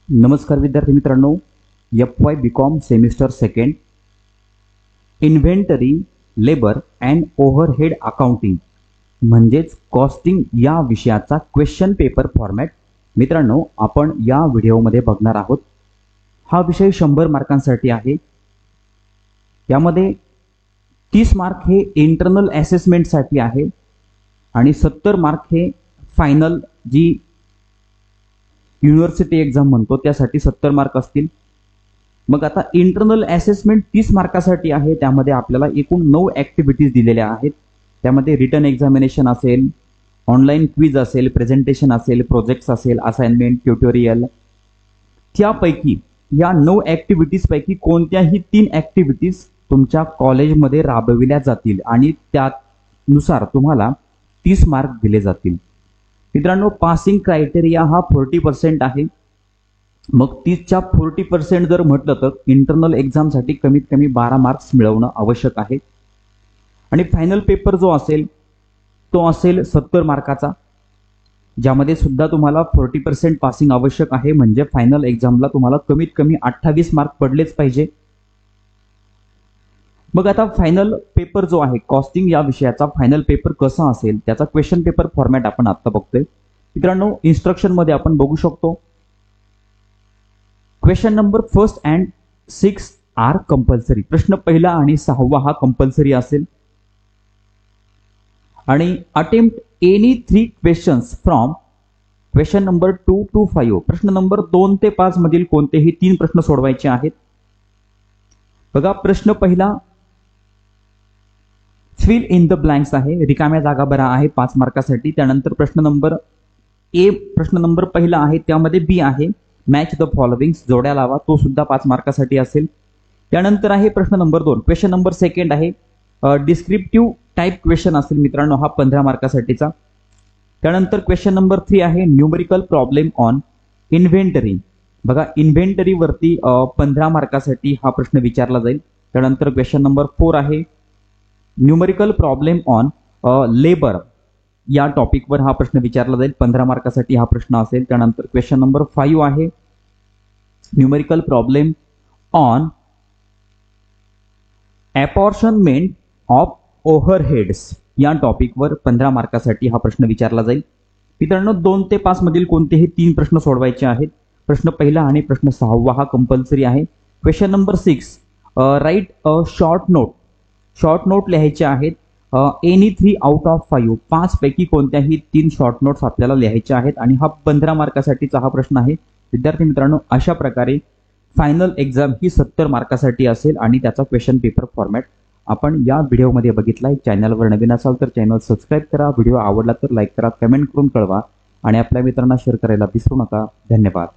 नमस्कार विद्यार्थी मित्रांनो, FY BCom semester second inventory, labour and overhead accounting म्हणजेच कॉस्टिंग या विषयाचा क्वेश्चन पेपर फॉर्मॅट मित्रांनो आपण या व्हिडिओमध्ये बघणार आहोत। हा विषय 100 मार्कांसाठी आहे। यामध्ये 30 मार्क हे इंटरनल असेसमेंट साठी आहे आणि 70 मार्क हे फायनल जी युनिव्हर्सिटी एग्जाम म्हणतो त्यासाठी 70 मार्क असतील। मग आता इंटरनल असेसमेंट 30 मार्कासाठी आहे। त्यामध्ये आपल्याला एकूण 9 ऍक्टिव्हिटीज दिलेल्या आहेत। त्यामध्ये रिटन एक्झामिनेशन असेल, ऑनलाइन क्विज असेल, प्रेझेंटेशन असेल, प्रोजेक्ट्स असेल, असाइनमेंट, ट्युटोरियल। त्यापैकी या 9 ऍक्टिव्हिटीज पैकी कोणत्याही 3 ऍक्टिव्हिटीज तुमच्या कॉलेजमध्ये राबविल्या जातील आणि त्यानुसार तुम्हाला 30 मार्क दिले जातील। मित्रांनो, पासिंग क्रायटेरिया हा 40% आहे। मग 30च्या 40% जर म्हटलं तर इंटरनल एक्झाम साठी कमीत कमी 12 मार्क्स मिळवणं आवश्यक आहे आणि फायनल पेपर जो असेल तो असेल 70 मार्काचा, ज्यामध्ये सुद्धा तुम्हाला 40% पासिंग आवश्यक आहे। म्हणजे फायनल एक्झामला तुम्हाला कमीत कमी 28 मार्क पडलेच पाहिजे। मग आता फायनल पेपर जो आहे कॉस्टिंग या विषयाचा फायनल पेपर कसा असेल त्याचा क्वेश्चन पेपर फॉर्मॅट आपण आता बघतोय। मित्रांनो, इन्स्ट्रक्शन मध्ये आपण बघू शकतो question number 1 and 6 are compulsory. प्रश्न पहिला आणि 6वा हा कंपल्सरी असेल आणि attempt any 3 questions from question number 2 to 5। प्रश्न नंबर 2 ते 5 मधील कोणतेही 3 प्रश्न सोडवायचे आहेत। बघा, प्रश्न पहिला फिल इन द ब्लँक्स आहे, रिकाम्या जागा भरा आहे 5 मार्कासाठी। त्यानंतर प्रश्न नंबर ए, प्रश्न नंबर पहिला आहे त्यामध्ये बी आहे मॅच द फॉलोइंग्स, जोड्या लावा, तो सुद्धा 5 मार्कासाठी असेल। त्यानंतर आहे प्रश्न नंबर 2, क्वेश्चन नंबर सेकंड आहे डिस्क्रिप्टिव्ह टाइप क्वेश्चन असेल मित्रांनो, हा 15 मार्कासाठीचा। त्यानंतर क्वेश्चन नंबर 3 आहे न्यूमेरिकल प्रॉब्लेम ऑन इन्व्हेंटरी। बघा, इन्व्हेंटरी वरती 15 मार्कासाठी हा प्रश्न विचारला जाईल। त्यानंतर क्वेश्चन नंबर 4 आहे न्यूमेरिकल प्रॉब्लेम ऑन लेबर, या टॉपिकवर हा प्रश्न विचारला जाईल, 15 मार्कासाठी हा प्रश्न असेल। त्यानंतर क्वेश्चन नंबर 5 आहे numerical problem on apportionment of overheads, या टॉपिकवर 15 मार्कासाठी हा प्रश्न विचारला जाईल। मित्रांनो, 2 ते 5 मधील कोणतेही 3 प्रश्न सोडवायचे आहेत। प्रश्न पहिला आणि प्रश्न 6वा हा कंपल्सरी आहे। Question number 6, right a short note, short note लिहायचे आहेत एनी 3 आउट ऑफ 5, 5 पैकी कोणत्याही 3 शॉर्ट नोट्स आपल्याला लिहायचे आहेत आणि हा 15 मार्कासाठीचा हा प्रश्न आहे। विद्यार्थी मित्रांनो, अशा प्रकारे फायनल एक्झाम ही 70 मार्कासाठी असेल आणि त्याचा क्वेश्चन पेपर फॉर्मॅट आपण या व्हिडिओमध्ये बघितलाय। चॅनलवर नवीन असाल तर चॅनल सबस्क्राइब करा, व्हिडिओ आवडला तर लाईक करा, कमेंट करून कळवा आणि आपल्या मित्रांना शेअर करायला विसरू नका। धन्यवाद।